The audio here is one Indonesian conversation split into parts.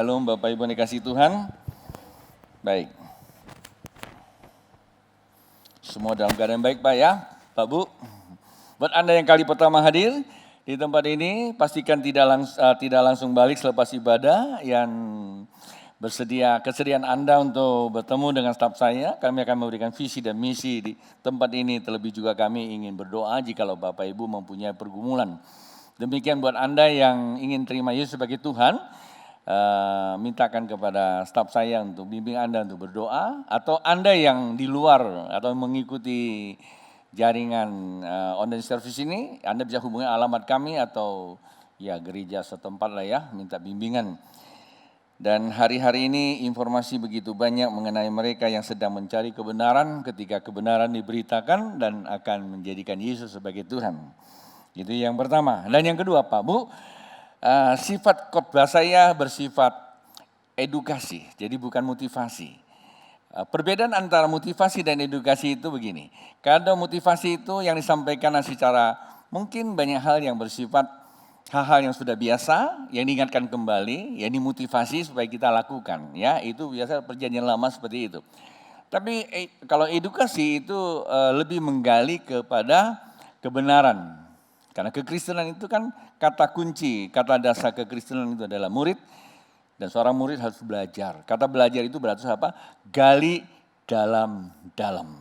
Shalom Bapak Ibu yang dikasihi Tuhan. Baik. Semua dalam keadaan baik Pak ya, Pak Bu. Buat Anda yang kali pertama hadir di tempat ini, pastikan tidak langsung balik selepas ibadah. Yang kesediaan Anda untuk bertemu dengan staf saya, kami akan memberikan visi dan misi di tempat ini. Terlebih juga kami ingin berdoa jikalau Bapak Ibu mempunyai pergumulan. Demikian buat Anda yang ingin terima Yesus sebagai Tuhan, mintakan kepada staf saya untuk bimbing Anda untuk berdoa. Atau Anda yang di luar atau mengikuti jaringan online service ini, Anda bisa hubungi alamat kami atau ya gereja setempat lah ya, minta bimbingan. Dan hari-hari ini informasi begitu banyak mengenai mereka yang sedang mencari kebenaran ketika kebenaran diberitakan dan akan menjadikan Yesus sebagai Tuhan. Itu yang pertama. Dan yang kedua Pak Bu, sifat khotbah saya bersifat edukasi, jadi bukan motivasi. Perbedaan antara motivasi dan edukasi itu begini. Kalau motivasi itu yang disampaikan secara mungkin banyak hal yang bersifat hal-hal yang sudah biasa, yang diingatkan kembali, yang dimotivasi supaya kita lakukan. Ya, itu biasa perjanjian lama seperti itu. Tapi kalau edukasi itu lebih menggali kepada kebenaran. Karena kekristenan itu kan kata kunci, kata dasar kekristenan itu adalah murid. Dan seorang murid harus belajar. Kata belajar itu berarti apa? Gali dalam-dalam.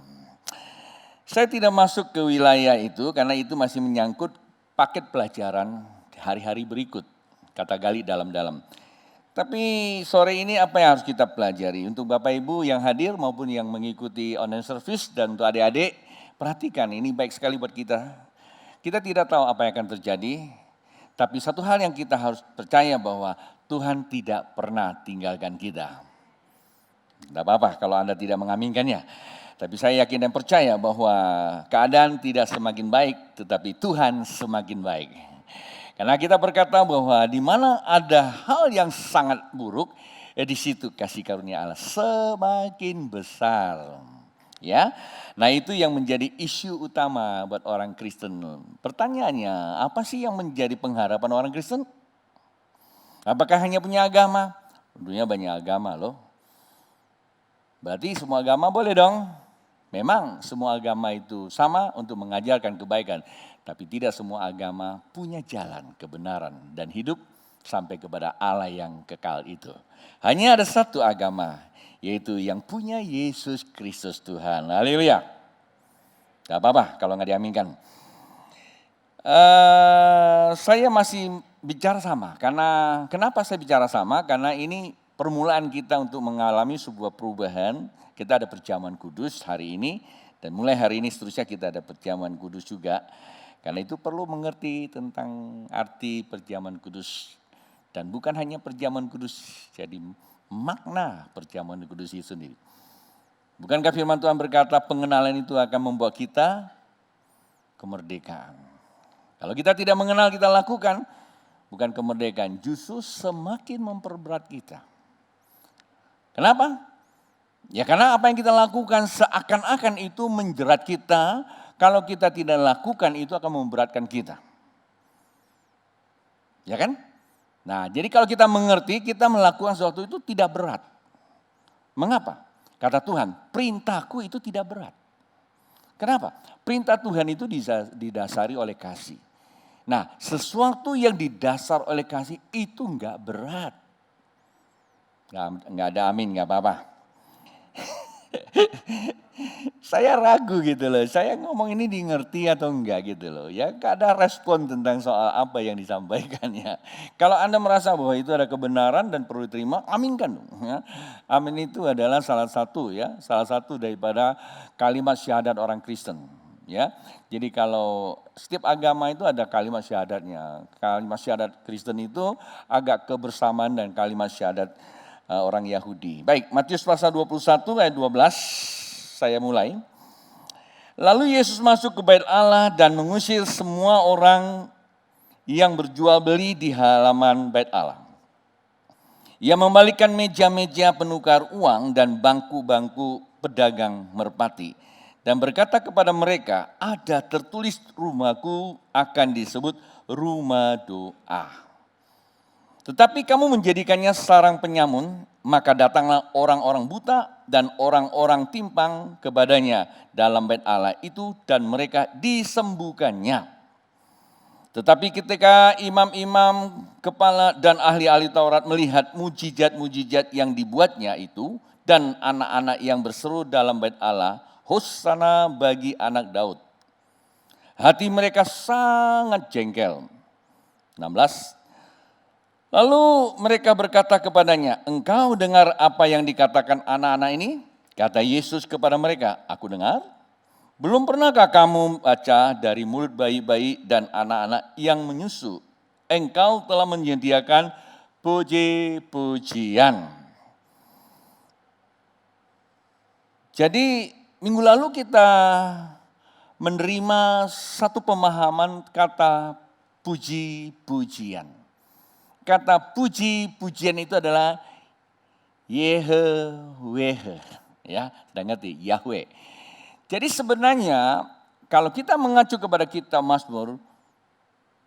Saya tidak masuk ke wilayah itu karena itu masih menyangkut paket pelajaran hari-hari berikut. Kata gali dalam-dalam. Tapi sore ini apa yang harus kita pelajari? Untuk Bapak Ibu yang hadir maupun yang mengikuti online service dan untuk adik-adik, perhatikan ini baik sekali buat kita. Kita tidak tahu apa yang akan terjadi, tapi satu hal yang kita harus percaya bahwa Tuhan tidak pernah tinggalkan kita. Tidak apa-apa kalau Anda tidak mengaminkannya. Tapi saya yakin dan percaya bahwa keadaan tidak semakin baik, tetapi Tuhan semakin baik. Karena kita berkata bahwa di mana ada hal yang sangat buruk, di situ kasih karunia Allah semakin besar. Ya, nah itu yang menjadi isu utama buat orang Kristen. Pertanyaannya, apa sih yang menjadi pengharapan orang Kristen? Apakah hanya punya agama? Tentunya banyak agama loh. Berarti semua agama boleh dong. Memang semua agama itu sama untuk mengajarkan kebaikan. Tapi tidak semua agama punya jalan kebenaran dan hidup sampai kepada Allah yang kekal itu. Hanya ada satu agama, yaitu yang punya Yesus Kristus Tuhan. Haleluya. Gak apa-apa kalau gak diaminkan. Saya masih bicara sama. Kenapa saya bicara sama? Karena ini permulaan kita untuk mengalami sebuah perubahan. Kita ada perjamuan kudus hari ini. Dan mulai hari ini seterusnya kita ada perjamuan kudus juga. Karena itu perlu mengerti tentang arti perjamuan kudus. Dan bukan hanya perjamuan kudus, jadi makna perjamuan kudus itu sendiri. Bukankah firman Tuhan berkata pengenalan itu akan membawa kita kemerdekaan. Kalau kita tidak mengenal kita lakukan, bukan kemerdekaan, justru semakin memperberat kita. Kenapa? Ya karena apa yang kita lakukan seakan-akan itu menjerat kita, kalau kita tidak lakukan itu akan memberatkan kita. Ya kan? Nah, jadi kalau kita mengerti, kita melakukan sesuatu itu tidak berat. Mengapa? Kata Tuhan, perintahku itu tidak berat. Kenapa? Perintah Tuhan itu didasari oleh kasih. Nah, sesuatu yang didasar oleh kasih itu enggak berat. Enggak ada amin, enggak apa-apa. Saya ragu gitu loh, saya ngomong ini dimengerti atau enggak gitu loh. Ya gak ada respon tentang soal apa yang disampaikannya. Kalau Anda merasa bahwa itu ada kebenaran dan perlu diterima, aminkan dong. Ya. Amin itu adalah salah satu daripada kalimat syahadat orang Kristen. Ya, jadi kalau setiap agama itu ada kalimat syahadatnya. Kalimat syahadat Kristen itu agak kebersamaan dan kalimat syahadat orang Yahudi. Baik, Matius pasal 21 ayat 12, saya mulai. Lalu Yesus masuk ke bait Allah dan mengusir semua orang yang berjual beli di halaman bait Allah. Ia membalikkan meja-meja penukar uang dan bangku-bangku pedagang merpati. Dan berkata kepada mereka, ada tertulis rumahku akan disebut rumah doa. Tetapi kamu menjadikannya sarang penyamun, maka datanglah orang-orang buta dan orang-orang timpang kepadanya dalam bait Allah itu dan mereka disembuhkannya. Tetapi ketika imam-imam, kepala dan ahli-ahli Taurat melihat mujizat-mujizat yang dibuatnya itu dan anak-anak yang berseru dalam bait Allah, Hosana bagi anak Daud. Hati mereka sangat jengkel. 16. Lalu mereka berkata kepadanya, engkau dengar apa yang dikatakan anak-anak ini? Kata Yesus kepada mereka, aku dengar. Belum pernahkah kamu baca dari mulut bayi-bayi dan anak-anak yang menyusu? Engkau telah menyediakan puji-pujian. Jadi minggu lalu kita menerima satu pemahaman kata puji-pujian. Kata puji-pujian itu adalah Yehweh, ya, sudah ngerti, Yahweh. Jadi sebenarnya kalau kita mengacu kepada kitab Mazmur,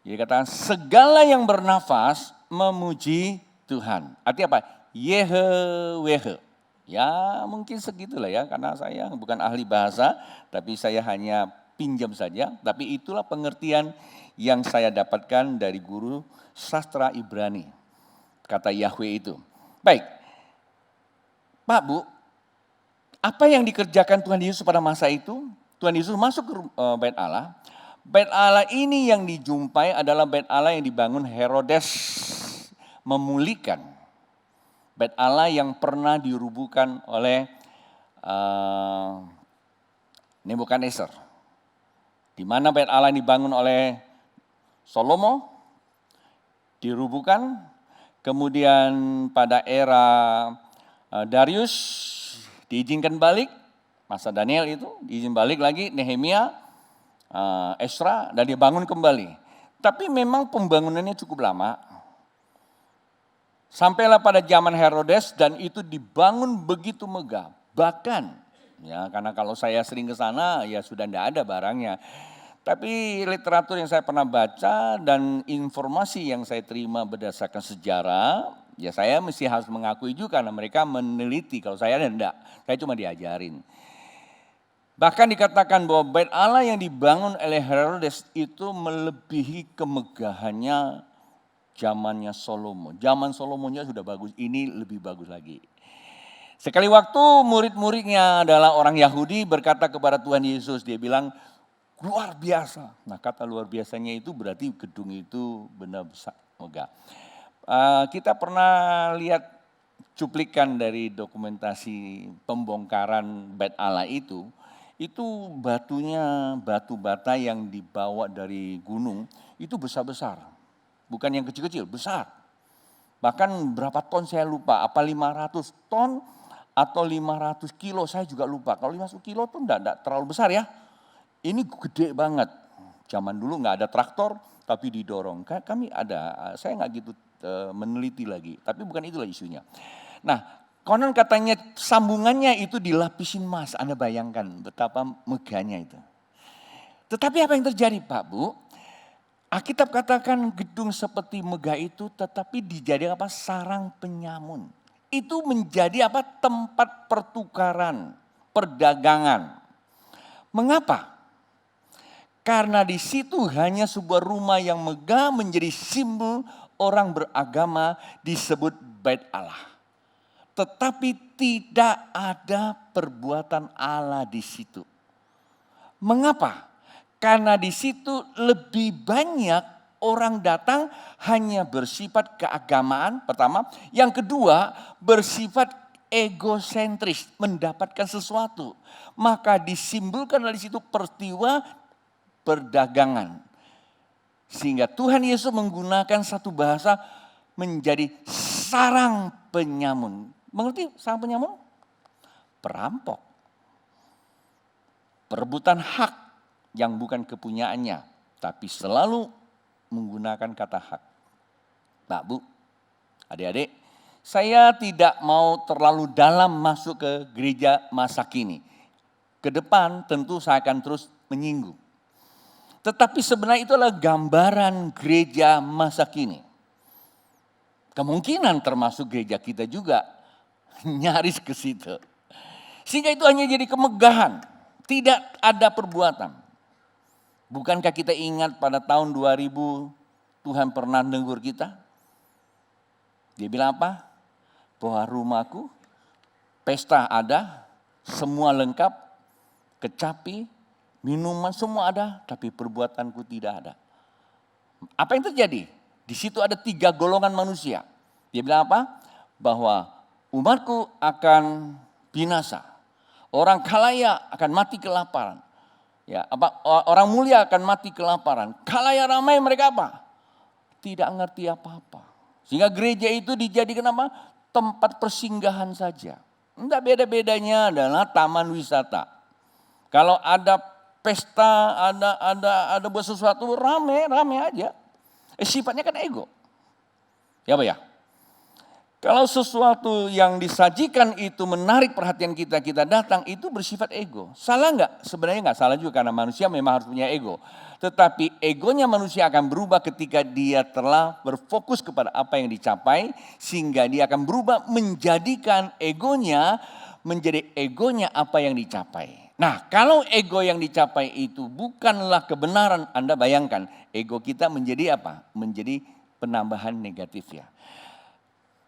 dia katakan segala yang bernafas memuji Tuhan. Artinya apa? Yehweh. Ya mungkin segitulah ya, karena saya bukan ahli bahasa, tapi saya hanya pinjam saja. Tapi itulah pengertian yang saya dapatkan dari guru sastra Ibrani. Kata Yahweh itu. Baik, Pak Bu, apa yang dikerjakan Tuhan Yesus pada masa itu? Tuhan Yesus masuk ke bait Allah. Bait Allah ini yang dijumpai adalah bait Allah yang dibangun Herodes memulihkan. Bait Allah yang pernah dirubuhkan oleh Nebukadnezar. Di mana bait Allah yang dibangun oleh Salomo dirubuhkan. Kemudian pada era Darius diizinkan balik, masa Daniel itu diizinkan balik lagi, Nehemia, Esra, dan dibangun kembali. Tapi memang pembangunannya cukup lama. Sampailah pada zaman Herodes dan itu dibangun begitu megah. Bahkan, ya karena kalau saya sering ke sana ya sudah tidak ada barangnya. Tapi literatur yang saya pernah baca dan informasi yang saya terima berdasarkan sejarah, ya saya mesti harus mengakui juga karena mereka meneliti, kalau saya tidak, saya cuma diajarin. Bahkan dikatakan bahwa bait Allah yang dibangun oleh Herodes itu melebihi kemegahannya zamannya Salomo. Zaman Salomonya sudah bagus, ini lebih bagus lagi. Sekali waktu murid-muridnya adalah orang Yahudi berkata kepada Tuhan Yesus, dia bilang, luar biasa. Nah kata luar biasanya itu berarti gedung itu benar besar, megah. Kita pernah lihat cuplikan dari dokumentasi pembongkaran bait Allah itu batunya batu bata yang dibawa dari gunung itu besar-besar. Bukan yang kecil-kecil, besar. Bahkan berapa ton saya lupa, apa 500 ton atau 500 kilo saya juga lupa. Kalau 500 kilo itu enggak terlalu besar ya. Ini gede banget. Zaman dulu nggak ada traktor, tapi didorong. Kami ada, saya nggak gitu meneliti lagi. Tapi bukan itulah isunya. Nah, konon katanya sambungannya itu dilapisin emas. Anda bayangkan betapa megahnya itu. Tetapi apa yang terjadi Pak Bu? Alkitab katakan gedung seperti megah itu tetapi dijadikan apa? Sarang penyamun. Itu menjadi apa? Tempat pertukaran, perdagangan. Mengapa? Karena di situ hanya sebuah rumah yang megah menjadi simbol orang beragama disebut bait Allah. Tetapi tidak ada perbuatan Allah di situ. Mengapa? Karena di situ lebih banyak orang datang hanya bersifat keagamaan pertama. Yang kedua bersifat egosentris, mendapatkan sesuatu. Maka disimbolkan dari situ peristiwa perdagangan. Sehingga Tuhan Yesus menggunakan satu bahasa menjadi sarang penyamun. Mengerti sarang penyamun? Perampok. Perebutan hak yang bukan kepunyaannya. Tapi selalu menggunakan kata hak. Pak Bu, adik-adik, saya tidak mau terlalu dalam masuk ke gereja masa kini. Ke depan tentu saya akan terus menyinggung. Tetapi sebenarnya itu adalah gambaran gereja masa kini. Kemungkinan termasuk gereja kita juga nyaris ke situ. Sehingga itu hanya jadi kemegahan, tidak ada perbuatan. Bukankah kita ingat pada tahun 2000 Tuhan pernah negur kita? Dia bilang apa? Bahwa rumahku, pesta ada, semua lengkap, kecapi, minuman semua ada, tapi perbuatanku tidak ada. Apa yang terjadi? Di situ ada 3 golongan manusia. Dia bilang apa? Bahwa umatku akan binasa. Orang kaya akan mati kelaparan. Ya, orang mulia akan mati kelaparan. Kalayak ramai mereka apa? Tidak ngerti apa-apa. Sehingga gereja itu dijadikan apa? Tempat persinggahan saja. Enggak, beda-bedanya adalah taman wisata. Kalau ada pesta, ada buat sesuatu rame aja. Sifatnya kan ego. Ya Pak ya? Kalau sesuatu yang disajikan itu menarik perhatian kita, kita datang, itu bersifat ego. Salah enggak? Sebenarnya enggak salah juga karena manusia memang harus punya ego. Tetapi egonya manusia akan berubah ketika dia telah berfokus kepada apa yang dicapai. Sehingga dia akan berubah menjadikan egonya menjadi egonya apa yang dicapai. Nah, kalau ego yang dicapai itu bukanlah kebenaran, Anda bayangkan ego kita menjadi apa? Menjadi penambahan negatif ya.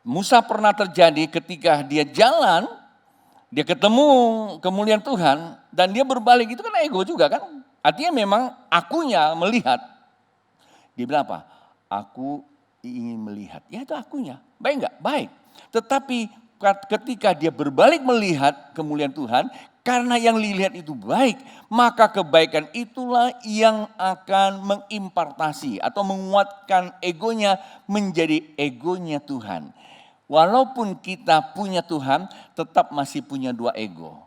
Musa pernah terjadi ketika dia jalan, dia ketemu kemuliaan Tuhan dan dia berbalik, itu kan ego juga kan. Artinya memang akunya melihat. Dia bilang apa? Aku ingin melihat. Ya itu akunya. Baik enggak? Baik. Tetapi ketika dia berbalik melihat kemuliaan Tuhan, karena yang dilihat itu baik, maka kebaikan itulah yang akan mengimpartasi atau menguatkan egonya menjadi egonya Tuhan. Walaupun kita punya Tuhan, tetap masih punya 2 ego.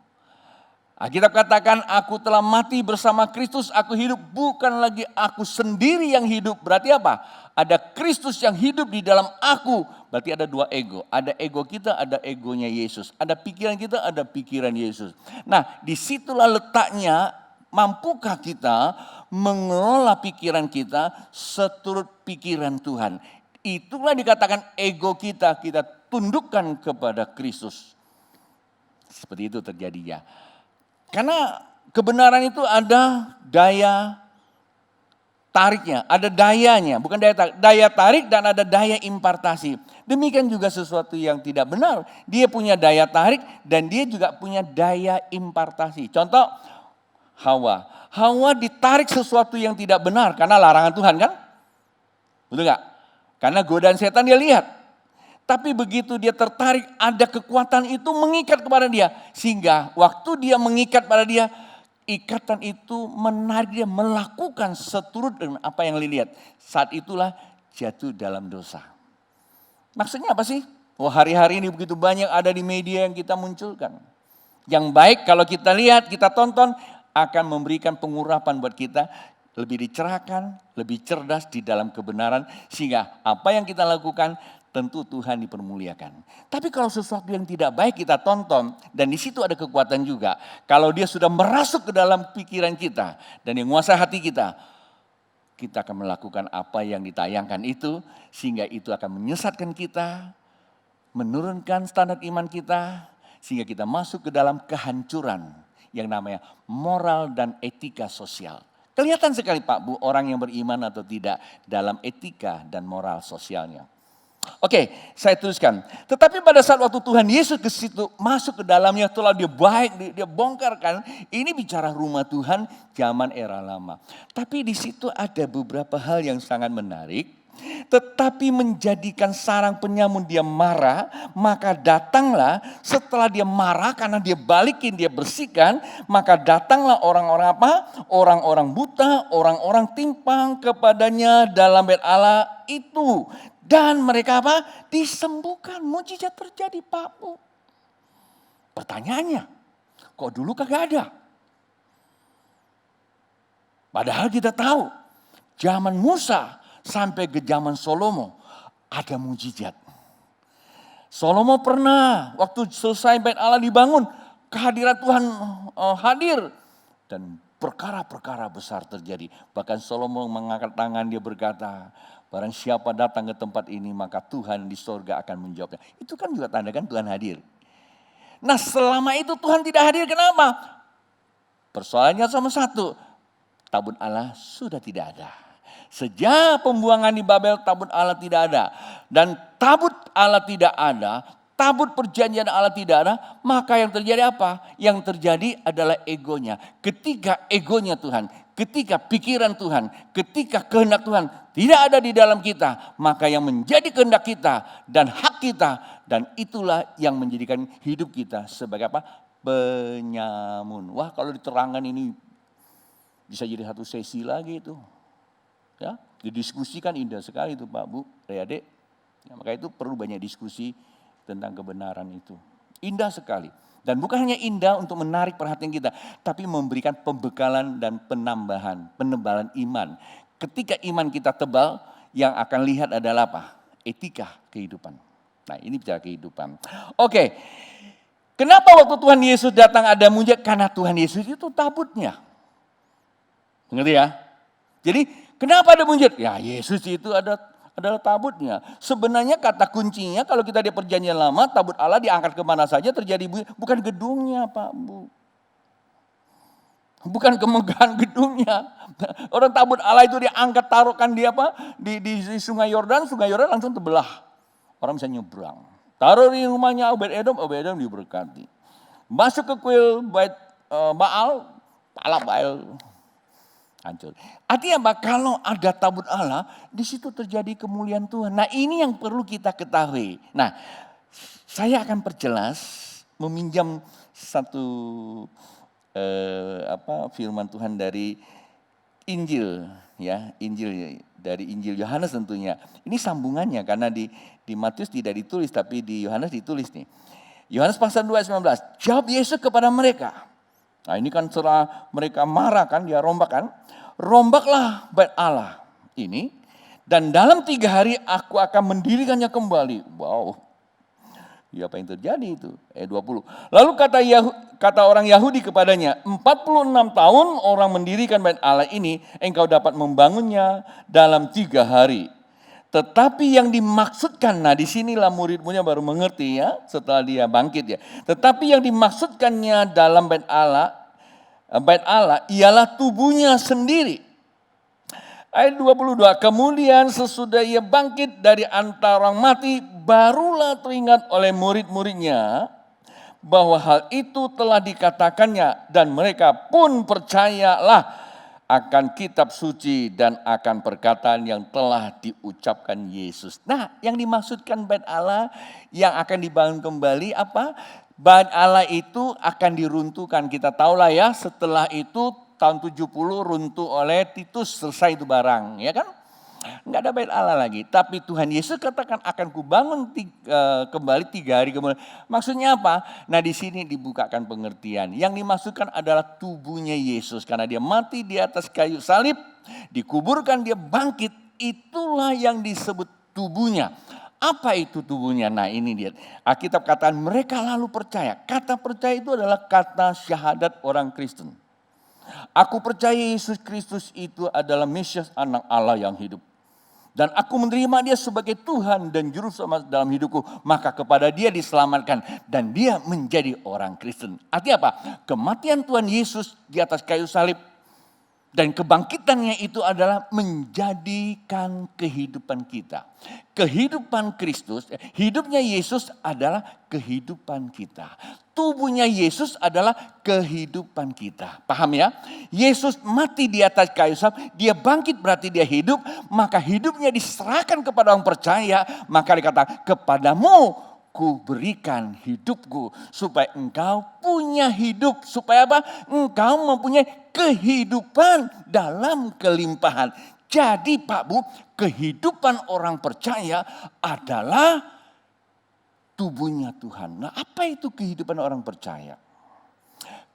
Alkitab katakan, aku telah mati bersama Kristus, aku hidup, bukan lagi aku sendiri yang hidup. Berarti apa? Ada Kristus yang hidup di dalam aku. Berarti ada 2 ego. Ada ego kita, ada egonya Yesus. Ada pikiran kita, ada pikiran Yesus. Nah, disitulah letaknya, mampukah kita mengelola pikiran kita seturut pikiran Tuhan. Itulah dikatakan ego kita tundukkan kepada Kristus. Seperti itu terjadinya. Karena kebenaran itu ada daya tariknya, ada dayanya. Bukan daya tarik dan ada daya impartasi. Demikian juga sesuatu yang tidak benar. Dia punya daya tarik dan dia juga punya daya impartasi. Contoh Hawa. Hawa ditarik sesuatu yang tidak benar karena larangan Tuhan kan? Betul gak? Karena godaan setan dia lihat. Tapi begitu dia tertarik, ada kekuatan itu mengikat kepada dia. Sehingga waktu dia mengikat pada dia, ikatan itu menarik dia melakukan seturut dengan apa yang dilihat. Saat itulah jatuh dalam dosa. Maksudnya apa sih? Oh, hari-hari ini begitu banyak ada di media yang kita munculkan. Yang baik kalau kita lihat, kita tonton, akan memberikan pengurapan buat kita. Lebih dicerahkan, lebih cerdas di dalam kebenaran. Sehingga apa yang kita lakukan tentu Tuhan dipermuliakan. Tapi kalau sesuatu yang tidak baik kita tonton dan di situ ada kekuatan juga. Kalau dia sudah merasuk ke dalam pikiran kita dan yang menguasai hati kita akan melakukan apa yang ditayangkan itu sehingga itu akan menyesatkan kita, menurunkan standar iman kita sehingga kita masuk ke dalam kehancuran yang namanya moral dan etika sosial. Kelihatan sekali Pak Bu orang yang beriman atau tidak dalam etika dan moral sosialnya. Oke, saya teruskan. Tetapi pada saat waktu Tuhan Yesus ke situ masuk ke dalamnya, setelah dia baik, dia bongkarkan. Ini bicara rumah Tuhan zaman era lama. Tapi di situ ada beberapa hal yang sangat menarik. Tetapi menjadikan sarang penyamun dia marah, maka datanglah setelah dia marah karena dia balikin, dia bersihkan, maka datanglah orang-orang apa? Orang-orang buta, orang-orang timpang kepadanya dalam bait Allah itu. Dan mereka apa? Disembuhkan, mujizat terjadi Pak Bu. Pertanyaannya, kok dulu kagak ada? Padahal kita tahu, zaman Musa sampai ke zaman Salomo ada mujizat. Salomo pernah waktu selesai bait Allah dibangun, kehadiran Tuhan hadir dan perkara-perkara besar terjadi. Bahkan Salomo mengangkat tangan dia berkata, Barang siapa datang ke tempat ini maka Tuhan di sorga akan menjawabnya. Itu kan juga tanda kan Tuhan hadir. Nah selama itu Tuhan tidak hadir kenapa? Persoalannya sama satu, tabut Allah sudah tidak ada. Sejak pembuangan di Babel tabut Allah tidak ada. Dan tabut Allah tidak ada, tabut perjanjian Allah tidak ada, maka yang terjadi apa? Yang terjadi adalah egonya. Ketika egonya Tuhan, ketika pikiran Tuhan, ketika kehendak Tuhan tidak ada di dalam kita, maka yang menjadi kehendak kita dan hak kita, dan itulah yang menjadikan hidup kita sebagai apa? Penyamun. Wah kalau diterangkan ini bisa jadi satu sesi lagi itu. Ya, didiskusikan indah sekali itu Pak, Bu, adik-adik. Ya, maka itu perlu banyak diskusi tentang kebenaran itu. Indah sekali. Dan bukan hanya indah untuk menarik perhatian kita, tapi memberikan pembekalan dan penebalan iman. Ketika iman kita tebal, yang akan lihat adalah apa? Etika kehidupan. Nah ini bicara kehidupan. Oke, kenapa waktu Tuhan Yesus datang ada mujizat? Karena Tuhan Yesus itu tabutnya. Ngerti ya? Jadi kenapa ada mujizat? Ya Yesus itu adalah tabutnya. Sebenarnya kata kuncinya kalau kita di perjanjian lama, tabut Allah diangkat kemana saja terjadi mujizat. Bukan gedungnya Pak Bu. Bukan kemegahan gedungnya. Orang tabut Allah itu diangkat taruhkan di apa? Di sungai Yordan langsung terbelah. Orang bisa nyebrang. Taruh di rumahnya Obed-Edom diberkati. Masuk ke kuil bait Baal, pala Baal hancur. Artinya apa? Kalau ada tabut Allah, di situ terjadi kemuliaan Tuhan. Nah ini yang perlu kita ketahui. Nah saya akan perjelas, meminjam satu firman Tuhan dari Injil, ya Injil dari Injil Yohanes tentunya. Ini sambungannya karena di Matius tidak ditulis tapi di Yohanes ditulis nih. Yohanes pasal 2 ayat 19. Jawab Yesus kepada mereka. Nah ini kan setelah mereka marah kan, dia rombak kan. Rombaklah bait Allah ini dan dalam 3 hari aku akan mendirikannya kembali. Wow. Ya apa yang terjadi itu? 20. Lalu kata orang Yahudi kepadanya, 46 tahun orang mendirikan bait Allah ini, engkau dapat membangunnya dalam 3 hari. Tetapi yang dimaksudkan, nah disinilah murid-muridnya baru mengerti ya, setelah dia bangkit ya. Tetapi yang dimaksudkannya dalam bait Allah ialah tubuhnya sendiri. Ayat 22, kemudian sesudah ia bangkit dari antara orang mati, barulah teringat oleh murid-muridnya bahwa hal itu telah dikatakannya dan mereka pun percayalah akan kitab suci dan akan perkataan yang telah diucapkan Yesus. Nah, yang dimaksudkan bait Allah yang akan dibangun kembali apa? Bait Allah itu akan diruntuhkan. Kita tahulah ya, setelah itu tahun 70 runtuh oleh Titus, selesai itu barang, ya kan? Enggak ada bait Allah lagi. Tapi Tuhan Yesus katakan akan kubangun kembali 3 hari kemudian. Maksudnya apa? Nah di sini dibukakan pengertian. Yang dimaksudkan adalah tubuhnya Yesus. Karena dia mati di atas kayu salib, dikuburkan, dia bangkit. Itulah yang disebut tubuhnya. Apa itu tubuhnya? Nah ini dia. Alkitab katakan mereka lalu percaya. Kata percaya itu adalah kata syahadat orang Kristen. Aku percaya Yesus Kristus itu adalah Mesias, anak Allah yang hidup. Dan aku menerima dia sebagai Tuhan dan Juru Selamat dalam hidupku. Maka kepada dia diselamatkan dan dia menjadi orang Kristen. Artinya apa? Kematian Tuhan Yesus di atas kayu salib dan kebangkitannya itu adalah menjadikan kehidupan kita. Kehidupan Kristus, hidupnya Yesus adalah kehidupan kita. Tubuhnya Yesus adalah kehidupan kita. Paham ya? Yesus mati di atas kayu salib, dia bangkit berarti dia hidup, maka hidupnya diserahkan kepada orang percaya, maka dikatakan kepadamu ku berikan hidupku supaya engkau punya hidup. Supaya apa? Engkau mempunyai kehidupan dalam kelimpahan. Jadi Pak Bu, kehidupan orang percaya adalah tubuhnya Tuhan. Nah apa itu kehidupan orang percaya?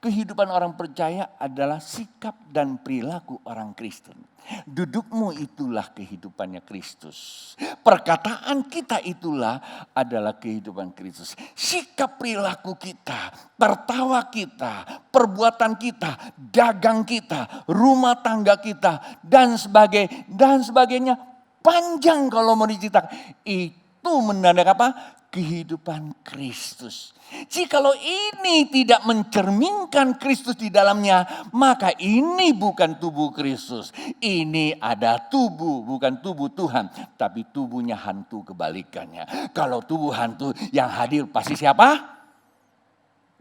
Kehidupan orang percaya adalah sikap dan perilaku orang Kristen. Dudukmu itulah kehidupannya Kristus. Perkataan kita itulah adalah kehidupan Kristus. Sikap perilaku kita, tertawa kita, perbuatan kita, dagang kita, rumah tangga kita, dan sebagainya panjang kalau mau diceritakan. Itu menandakan apa? Kehidupan Kristus. Jikalau ini tidak mencerminkan Kristus di dalamnya, maka ini bukan tubuh Kristus. Ini ada tubuh, bukan tubuh Tuhan, tapi tubuhnya hantu kebalikannya. Kalau tubuh hantu yang hadir pasti siapa?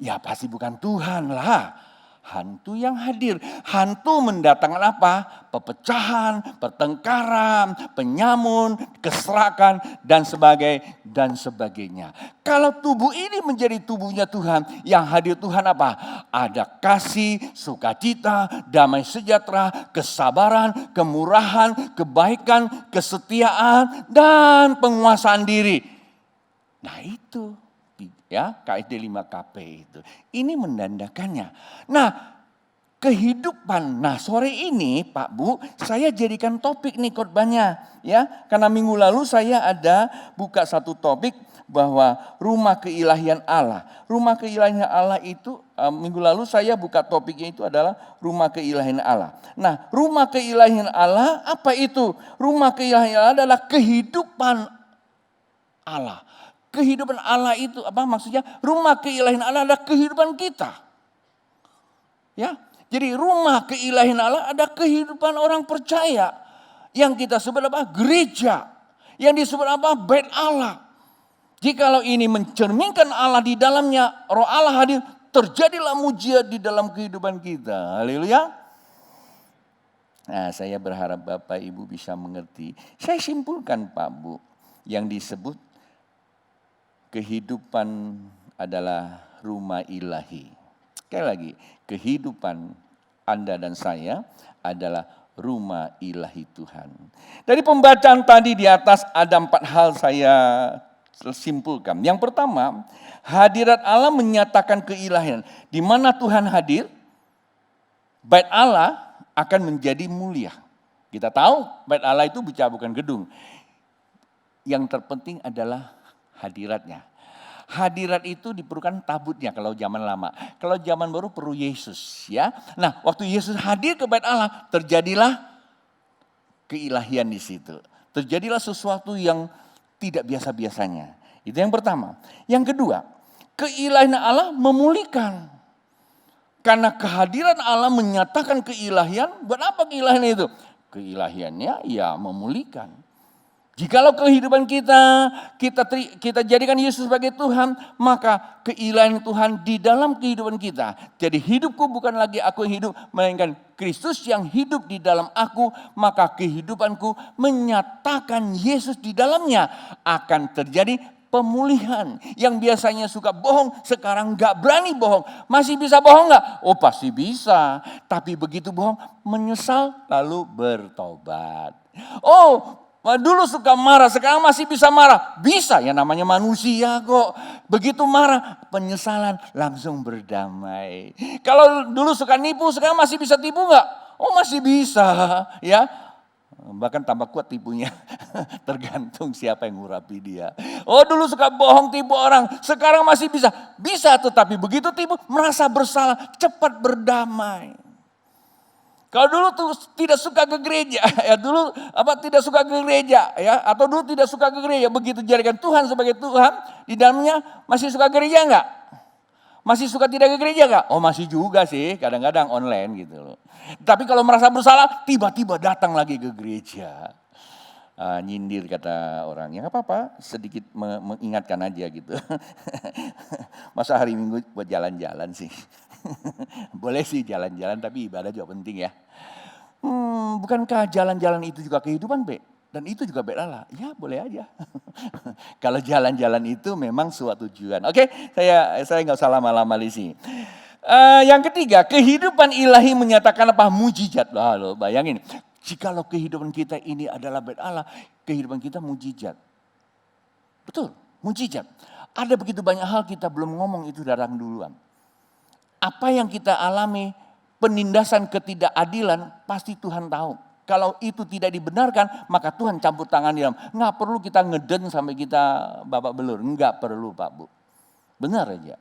Ya pasti bukan Tuhan lah. Hantu yang hadir. Hantu mendatangkan apa? Pepecahan, pertengkaran, penyamun, keserakan, dan sebagainya. Kalau tubuh ini menjadi tubuhnya Tuhan, yang hadir Tuhan apa? Ada kasih, sukacita, damai sejahtera, kesabaran, kemurahan, kebaikan, kesetiaan, dan penguasaan diri. Nah itu. Ya, KID 5KP itu. Ini mendandakannya. Nah, kehidupan. Nah, sore ini Pak Bu, saya jadikan topik nih khotbahnya, ya. Karena minggu lalu saya ada buka satu topik bahwa rumah keilahian Allah. Rumah keilahian Allah itu minggu lalu saya buka topiknya itu adalah rumah keilahian Allah. Nah, rumah keilahian Allah apa itu? Rumah keilahian Allah adalah kehidupan Allah. Kehidupan Allah itu apa maksudnya? Rumah keilahian Allah adalah kehidupan kita. Ya, jadi rumah keilahian Allah ada kehidupan orang percaya. Yang kita sebut apa? Gereja. Yang disebut apa? Bait Allah. Jikalau ini mencerminkan Allah di dalamnya, Roh Allah hadir, terjadilah mujizat di dalam kehidupan kita. Haleluya. Nah, saya berharap Bapak Ibu bisa mengerti. Saya simpulkan Pak Bu, yang disebut kehidupan adalah rumah ilahi. Sekali lagi, kehidupan Anda dan saya adalah rumah ilahi Tuhan. Dari pembacaan tadi di atas ada 4 hal saya simpulkan. Yang pertama, hadirat Allah menyatakan keilahian. Di mana Tuhan hadir, bait Allah akan menjadi mulia. Kita tahu bait Allah itu bicara bukan gedung. Yang terpenting adalah hadiratnya. Hadirat itu diperlukan tabutnya kalau zaman lama. Kalau zaman baru perlu Yesus, ya. Nah, waktu Yesus hadir ke bait Allah, terjadilah keilahian di situ. Terjadilah sesuatu yang tidak biasa-biasanya. Itu yang pertama. Yang kedua, keilahian Allah memulihkan. Karena kehadiran Allah menyatakan keilahian, buat apa keilahian itu? Keilahiannya ya memulihkan. Jikalau kehidupan kita jadikan Yesus sebagai Tuhan, maka keilahian Tuhan di dalam kehidupan kita. Jadi hidupku bukan lagi aku yang hidup, melainkan Kristus yang hidup di dalam aku, maka kehidupanku menyatakan Yesus di dalamnya. Akan terjadi pemulihan. Yang biasanya suka bohong, sekarang gak berani bohong. Masih bisa bohong gak? Oh pasti bisa. Tapi begitu bohong, menyesal lalu bertobat. Oh, dulu suka marah, sekarang masih bisa marah. Bisa, ya namanya manusia kok. Begitu marah, penyesalan langsung berdamai. Kalau dulu suka nipu, sekarang masih bisa tipu enggak? Oh masih bisa, ya. Bahkan tambah kuat tipunya. Tergantung siapa yang ngurapi dia. Oh dulu suka bohong tipu orang, sekarang masih bisa. Bisa tetapi begitu tipu, merasa bersalah, cepat berdamai. Kalau dulu tuh tidak suka ke gereja, ya dulu tidak suka ke gereja, ya atau dulu tidak suka ke gereja, begitu jadikan Tuhan sebagai Tuhan, di dalamnya masih suka gereja enggak? Masih suka tidak ke gereja enggak? Oh masih juga sih, kadang-kadang online gitu loh. Tapi kalau merasa bersalah, tiba-tiba datang lagi ke gereja. Nyindir kata orang, ya nggak apa-apa, sedikit mengingatkan aja gitu. Masa hari Minggu buat jalan-jalan sih. Boleh sih jalan-jalan, tapi ibadah juga penting ya. Bukankah jalan-jalan itu juga kehidupan, Be? Dan itu juga bait Allah. Ya boleh aja. Kalau jalan-jalan itu memang suatu tujuan. Oke, saya nggak usah lama-lama di sini. Yang ketiga, kehidupan ilahi menyatakan apa? Mujizat. Loh, bayangin. Jikalau kehidupan kita ini adalah bait Allah, kehidupan kita mujizat. Betul, mujizat. Ada begitu banyak hal kita belum ngomong itu datang duluan. Apa yang kita alami, penindasan ketidakadilan, pasti Tuhan tahu. Kalau itu tidak dibenarkan, maka Tuhan campur tangan di dalam. Nggak perlu kita ngeden sampai kita babak belur. Nggak perlu Pak Bu. Benar aja.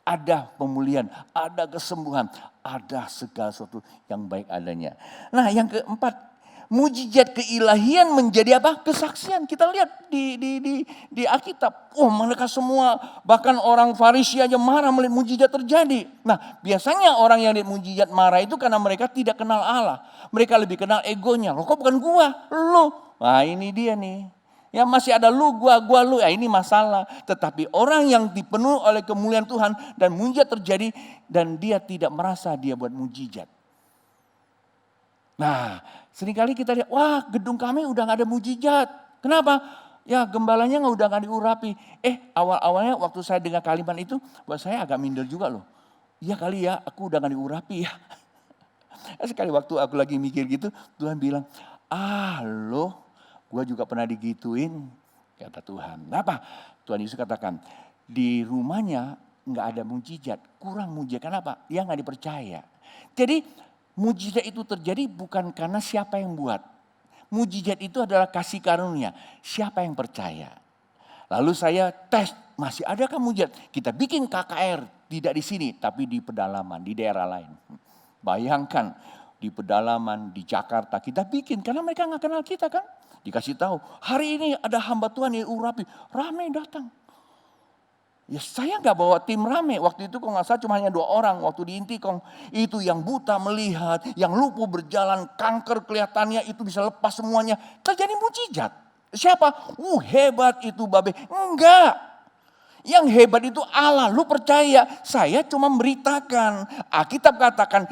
Ada pemulihan, ada kesembuhan, ada segala sesuatu yang baik adanya. Nah yang keempat, mujizat keilahian menjadi apa? Kesaksian. Kita lihat di Alkitab. Oh, mereka semua, bahkan orang Farisi aja marah melihat mujizat terjadi. Nah, biasanya orang yang lihat mujizat marah itu karena mereka tidak kenal Allah. Mereka lebih kenal egonya. Loh, kok bukan gua, lu. Wah, ini dia nih. Ya masih ada lu, gua lu. Ya ini masalah. Tetapi orang yang dipenuhi oleh kemuliaan Tuhan dan mujizat terjadi dan dia tidak merasa dia buat mujizat. Nah, seringkali kita lihat, wah gedung kami udah gak ada mujizat. Kenapa? Ya gembalanya udah gak diurapi. Awal-awalnya waktu saya dengar kalimat itu, buat saya agak minder juga loh. Iya kali ya, aku udah gak diurapi ya. Sekali waktu aku lagi mikir gitu, Tuhan bilang, loh, gue juga pernah digituin, kata Tuhan. Kenapa? Tuhan Yesus katakan, di rumahnya gak ada mujizat, kurang mujizat. Kenapa? Dia gak dipercaya. Jadi mujizat itu terjadi bukan karena siapa yang buat. Mujizat itu adalah kasih karunia. Siapa yang percaya? Lalu saya tes, masih adakah mujizat? Kita bikin KKR, tidak di sini, tapi di pedalaman, di daerah lain. Bayangkan, di pedalaman, di Jakarta, kita bikin. Karena mereka gak kenal kita kan. Dikasih tahu, hari ini ada hamba Tuhan yang urapi. Ramai datang. Ya saya gak bawa tim rame, waktu itu kalau gak salah cuma hanya 2 orang, waktu di Intikong. Itu yang buta melihat, yang lumpuh berjalan, kanker kelihatannya itu bisa lepas semuanya. Terjadi mujizat. Siapa? Hebat itu babe. Enggak. Yang hebat itu Allah, lu percaya. Saya cuma memberitakan. Alkitab katakan,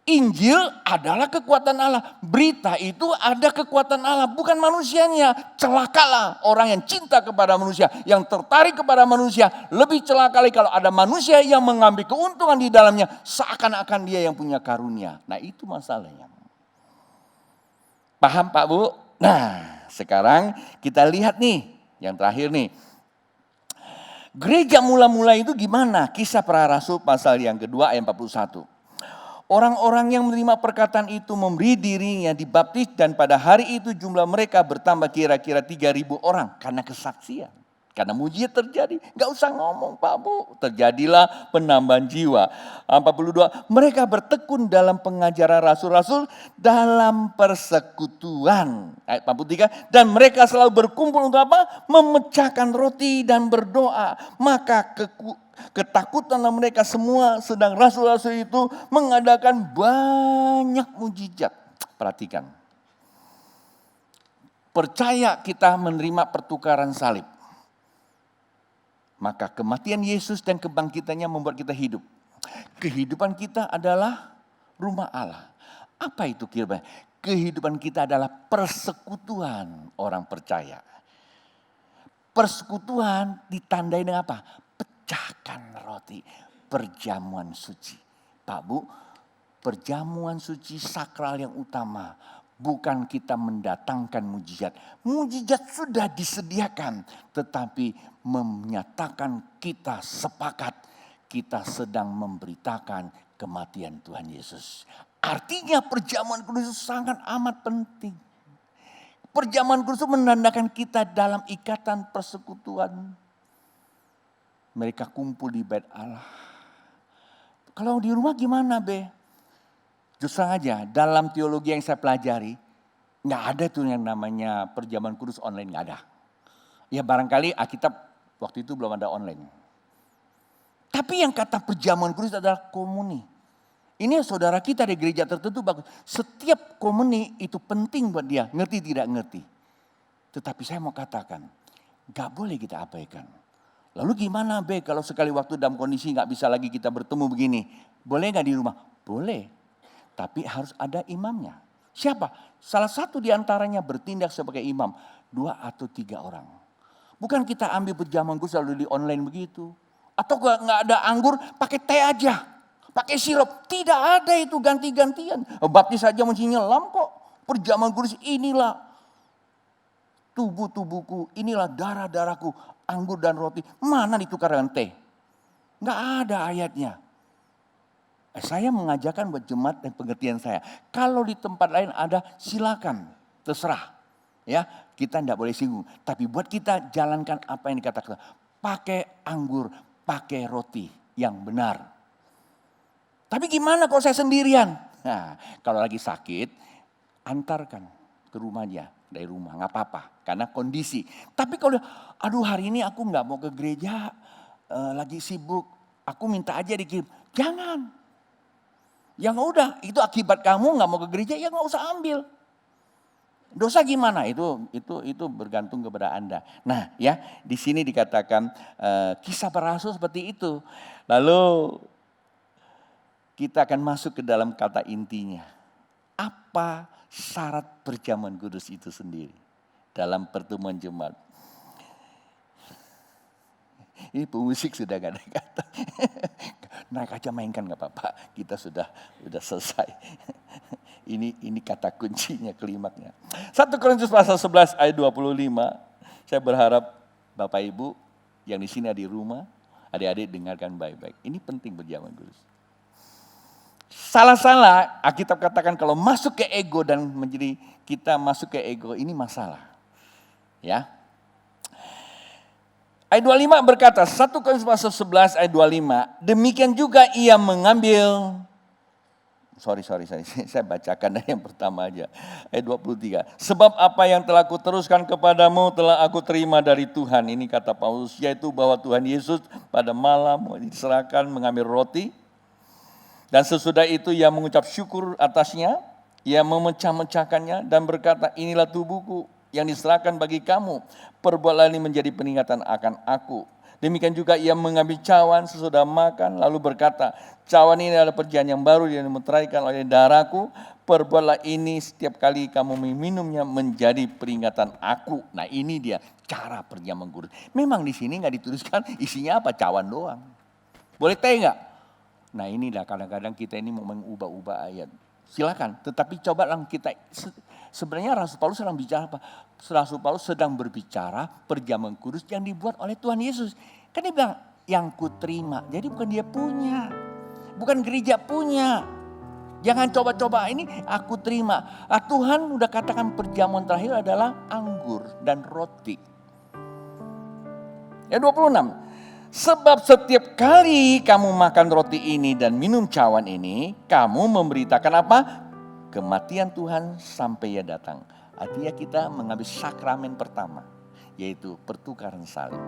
Injil adalah kekuatan Allah. Berita itu ada kekuatan Allah, bukan manusianya. Celakalah orang yang cinta kepada manusia, yang tertarik kepada manusia. Lebih celaka lagi kalau ada manusia yang mengambil keuntungan di dalamnya, seakan-akan dia yang punya karunia. Nah, itu masalahnya. Paham Pak Bu? Nah, sekarang kita lihat nih, yang terakhir nih. Gereja mula-mula itu gimana? Kisah Para Rasul pasal yang kedua ayat 41. Orang-orang yang menerima perkataan itu memberi dirinya dibaptis dan pada hari itu jumlah mereka bertambah kira-kira 3.000 orang karena kesaksian. Karena mujizat terjadi, gak usah ngomong Pak Bu. Terjadilah penambahan jiwa. 42, mereka bertekun dalam pengajaran rasul-rasul dalam persekutuan. Ayat 43, dan mereka selalu berkumpul untuk apa? Memecahkan roti dan berdoa. Maka ketakutanlah mereka semua, sedang rasul-rasul itu mengadakan banyak mujizat. Perhatikan. Percaya kita menerima pertukaran salib. Maka kematian Yesus dan kebangkitannya membuat kita hidup. Kehidupan kita adalah rumah Allah. Apa itu kira-kira? Kehidupan kita adalah persekutuan orang percaya. Persekutuan ditandai dengan apa? Pecahkan roti, perjamuan suci. Pak Bu, perjamuan suci sakral yang utama. Bukan kita mendatangkan mujizat. Mujizat sudah disediakan. Tetapi menyatakan kita sepakat. Kita sedang memberitakan kematian Tuhan Yesus. Artinya perjamuan kudus itu sangat amat penting. Perjamuan kudus itu menandakan kita dalam ikatan persekutuan. Mereka kumpul di bait Allah. Kalau di rumah gimana Be? Justru aja dalam teologi yang saya pelajari, gak ada tuh yang namanya perjamuan kudus online, gak ada. Ya barangkali Alkitab waktu itu belum ada online. Tapi yang kata perjamuan kudus adalah komuni. Ini saudara kita di gereja tertentu bagus. Setiap komuni itu penting buat dia, ngerti tidak ngerti. Tetapi saya mau katakan, gak boleh kita abaikan. Lalu gimana Be kalau sekali waktu dalam kondisi gak bisa lagi kita bertemu begini. Boleh gak di rumah? Boleh. Tapi harus ada imamnya. Siapa? Salah satu di antaranya bertindak sebagai imam. 2 atau 3 orang. Bukan kita ambil perjamuan kudus lalu di online begitu. Atau gak ada anggur pakai teh aja. Pakai sirup. Tidak ada itu ganti-gantian. Baptis saja mesti nyelam kok. Perjamuan kudus inilah tubuh-tubuhku. Inilah darah-darahku. Anggur dan roti. Mana ditukar dengan teh? Gak ada ayatnya. Saya mengajarkan buat jemaat dan pengertian saya. Kalau di tempat lain ada silakan, terserah. Ya, kita tidak boleh singgung. Tapi buat kita jalankan apa yang dikatakan. Pakai anggur, pakai roti yang benar. Tapi gimana kalau saya sendirian? Nah, kalau lagi sakit, antarkan ke rumah aja, dari rumah, nggak apa-apa, karena kondisi. Tapi kalau, aduh hari ini aku nggak mau ke gereja, lagi sibuk, aku minta aja dikirim. Jangan. Yang udah, itu akibat kamu nggak mau ke gereja, ya nggak usah ambil. Dosa gimana? Itu bergantung kepada Anda. Nah, ya, di sini dikatakan kisah para rasul seperti itu. Lalu kita akan masuk ke dalam kata intinya. Apa syarat perjamuan kudus itu sendiri dalam pertemuan jemaat? Ini pemusik sudah gak ada kata. Naik aja mainkan gak apa-apa. Kita sudah selesai. Ini kata kuncinya, klimaknya. 1 Korintus pasal 11 ayat 25. Saya berharap Bapak Ibu yang di sini ada di rumah, adik-adik dengarkan baik-baik. Ini penting perjamuan kudus. Salah-salah, Alkitab katakan kalau masuk ke ego dan menjadi kita masuk ke ego, ini masalah. Ya. Ayat 25 berkata, 1 Korintus pasal 11 ayat 25, demikian juga ia mengambil, sorry, saya bacakan dari yang pertama aja, ayat 23. Sebab apa yang telah kuteruskan kepadamu telah aku terima dari Tuhan, ini kata Paulus, yaitu bahwa Tuhan Yesus pada malam diserahkan mengambil roti, dan sesudah itu ia mengucap syukur atasnya, ia memecah-mecahkannya dan berkata, inilah tubuhku yang diserahkan bagi kamu, perbuatlah ini menjadi peringatan akan aku. Demikian juga ia mengambil cawan sesudah makan, lalu berkata, cawan ini adalah perjanjian yang baru yang dimeteraikan oleh darahku, perbuatlah ini setiap kali kamu meminumnya menjadi peringatan aku. Nah ini dia cara perjamuan kudus. Memang di sini nggak dituliskan isinya apa, cawan doang. Boleh teh nggak? Nah inilah kadang-kadang kita ini mau mengubah-ubah ayat. Silakan, tetapi coba lang kita, sebenarnya Rasul Paulus sedang bicara apa? Rasul Paulus sedang berbicara perjamuan kudus yang dibuat oleh Tuhan Yesus. Kan dia bilang, yang kuterima. Jadi bukan dia punya, bukan gereja punya. Jangan coba-coba, ini aku terima. Tuhan udah katakan perjamuan terakhir adalah anggur dan roti. Ya 26. Sebab setiap kali kamu makan roti ini dan minum cawan ini, kamu memberitakan apa? Kematian Tuhan sampai ia datang. Artinya kita mengambil sakramen pertama, yaitu pertukaran salib.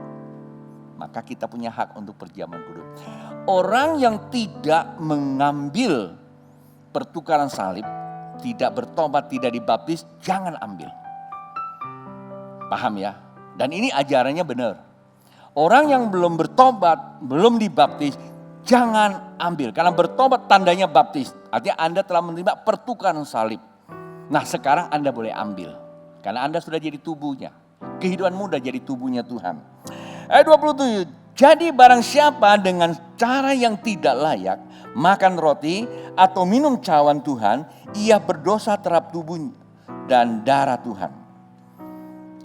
Maka kita punya hak untuk perjamuan kudus. Orang yang tidak mengambil pertukaran salib, tidak bertobat, tidak dibaptis, jangan ambil. Paham ya? Dan ini ajarannya benar. Orang yang belum bertobat, belum dibaptis, jangan ambil. Karena bertobat tandanya baptis. Artinya Anda telah menerima pertukaran salib. Nah sekarang Anda boleh ambil. Karena Anda sudah jadi tubuhnya. Kehidupanmu sudah jadi tubuhnya Tuhan. Ayat 27. Jadi barang siapa dengan cara yang tidak layak makan roti atau minum cawan Tuhan, ia berdosa terhadap tubuh dan darah Tuhan.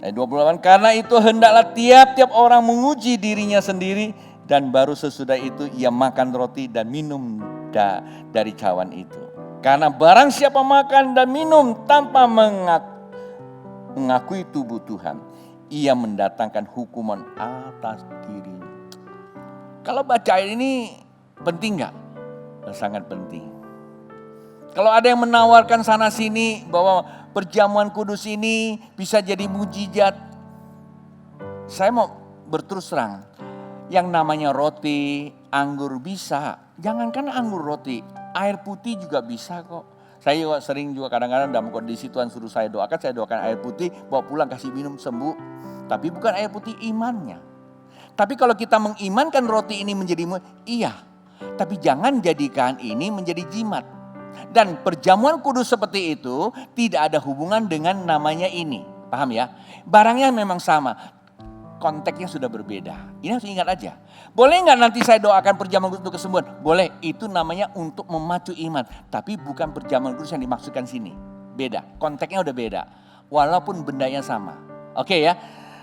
Ayat 28, karena itu hendaklah tiap-tiap orang menguji dirinya sendiri dan baru sesudah itu ia makan roti dan minum dari cawan itu. Karena barang siapa makan dan minum tanpa mengakui tubuh Tuhan, ia mendatangkan hukuman atas dirinya. Kalau baca ini penting gak? Sangat penting. Kalau ada yang menawarkan sana sini bahwa perjamuan kudus ini bisa jadi mujizat, saya mau berterus terang, yang namanya roti, anggur bisa. Jangankan anggur roti, air putih juga bisa kok. Saya juga sering juga kadang-kadang dalam kondisi Tuhan suruh saya doakan air putih, bawa pulang kasih minum sembuh. Tapi bukan air putih imannya. Tapi kalau kita mengimankan roti ini menjadi iya, tapi jangan jadikan ini menjadi jimat. Dan perjamuan kudus seperti itu tidak ada hubungan dengan namanya ini. Paham ya? Barangnya memang sama. Konteksnya sudah berbeda. Ini harus ingat aja. Boleh nggak nanti saya doakan perjamuan kudus untuk kesembuhan? Boleh. Itu namanya untuk memacu iman. Tapi bukan perjamuan kudus yang dimaksudkan sini. Beda. Konteksnya udah beda. Walaupun bendanya sama. Oke ya.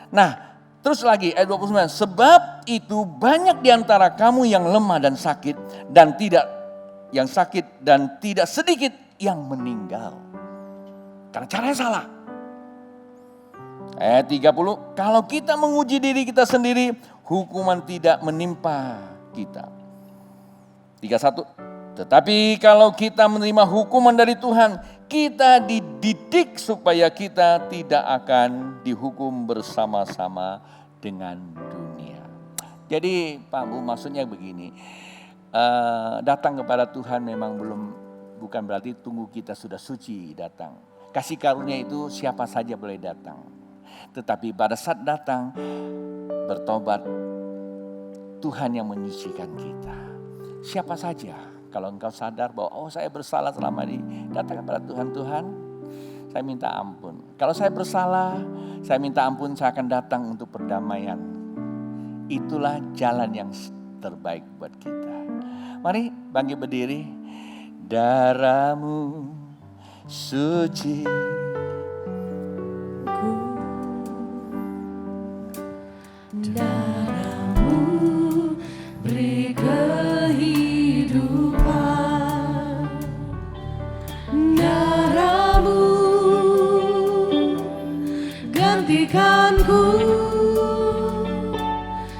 Nah terus lagi ayat 29. Sebab itu banyak diantara kamu yang lemah dan sakit. Yang sakit dan tidak sedikit yang meninggal. Karena caranya salah. Ayat 30, kalau kita menguji diri kita sendiri, hukuman tidak menimpa kita. 31, Tetapi kalau kita menerima hukuman dari Tuhan, kita dididik supaya kita tidak akan dihukum bersama-sama dengan dunia. Jadi Pak Bu, maksudnya begini, datang kepada Tuhan memang bukan berarti tunggu kita sudah suci datang. Kasih karunia itu siapa saja boleh datang. Tetapi pada saat datang, bertobat, Tuhan yang menyucikan kita. Siapa saja, kalau engkau sadar bahwa saya bersalah selama ini, datang kepada Tuhan. Tuhan, saya minta ampun. Kalau saya bersalah, saya minta ampun, saya akan datang untuk perdamaian. Itulah jalan yang terbaik buat kita. Mari bangkit berdiri. Darahmu suci, darahmu beri kehidupan, darahmu gantikanku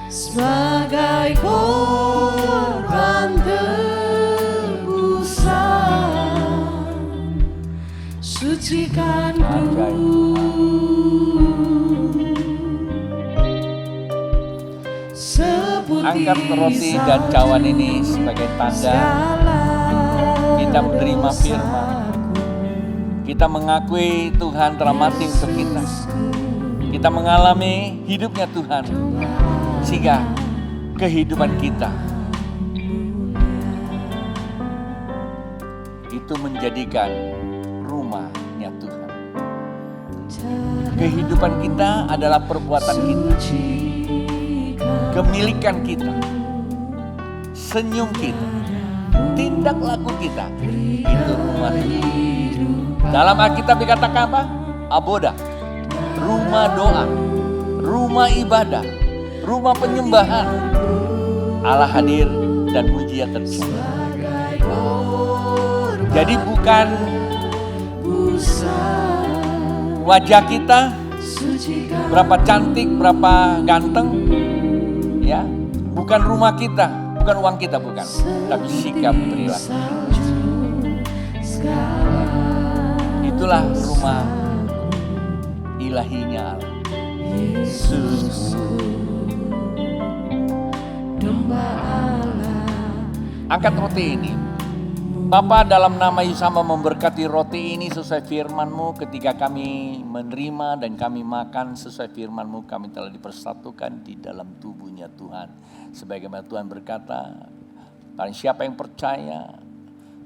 sebagai korban tebusan, sucikanku. Angkat roti dan cawan ini sebagai tanda kita menerima firman. Kita mengakui Tuhan telah mati untuk kita. Kita mengalami hidupnya Tuhan. Sehingga kehidupan kita itu menjadikan rumahnya Tuhan. Kehidupan kita adalah perbuatan kita, kemilikan kita, senyum kita, tindak laku kita, itu rumah Tuhan. Dalam Alkitab dikatakan apa? Abodah, rumah doa, rumah ibadah, rumah penyembahan. Allah hadir dan mujizat terjadi. Jadi bukan wajah kita berapa cantik, berapa ganteng, ya, bukan rumah kita, bukan uang kita, bukan, tapi sikap perilaku. Itulah rumah ilahinya Allah. Yesus, domba Allah. Angkat roti ini. Bapa, dalam nama Yesus hamba memberkati roti ini sesuai firman-Mu. Ketika kami menerima dan kami makan sesuai firman-Mu, kami telah dipersatukan di dalam tubuhnya Tuhan. Sebagaimana Tuhan berkata, barang siapa yang percaya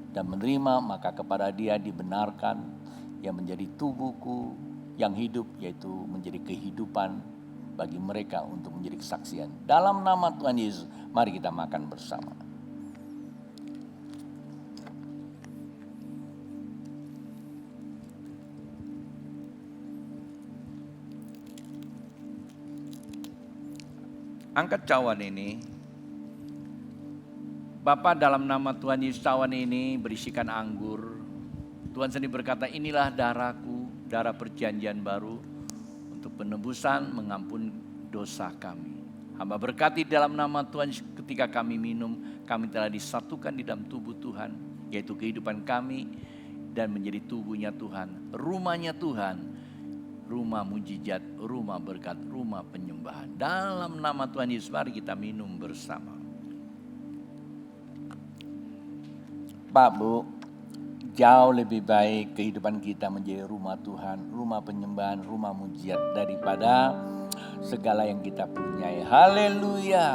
dan menerima, maka kepada dia dibenarkan yang menjadi tubuhku yang hidup, yaitu menjadi kehidupan bagi mereka untuk menjadi kesaksian. Dalam nama Tuhan Yesus, mari kita makan bersama. Angkat cawan ini. Bapa, dalam nama Tuhan Yesus, cawan ini berisikan anggur. Tuhan sendiri berkata, inilah darahku, darah perjanjian baru untuk penebusan mengampuni dosa kami. Hamba berkati dalam nama Tuhan, ketika kami minum, kami telah disatukan di dalam tubuh Tuhan, yaitu kehidupan kami dan menjadi tubuhnya Tuhan, rumahnya Tuhan, rumah mujizat, rumah berkat, rumah penyembahan. Dalam nama Tuhan Yesus, mari kita minum bersama. Pak Bu, jauh lebih baik kehidupan kita menjadi rumah Tuhan, rumah penyembahan, rumah mujizat daripada segala yang kita punyai. Haleluya.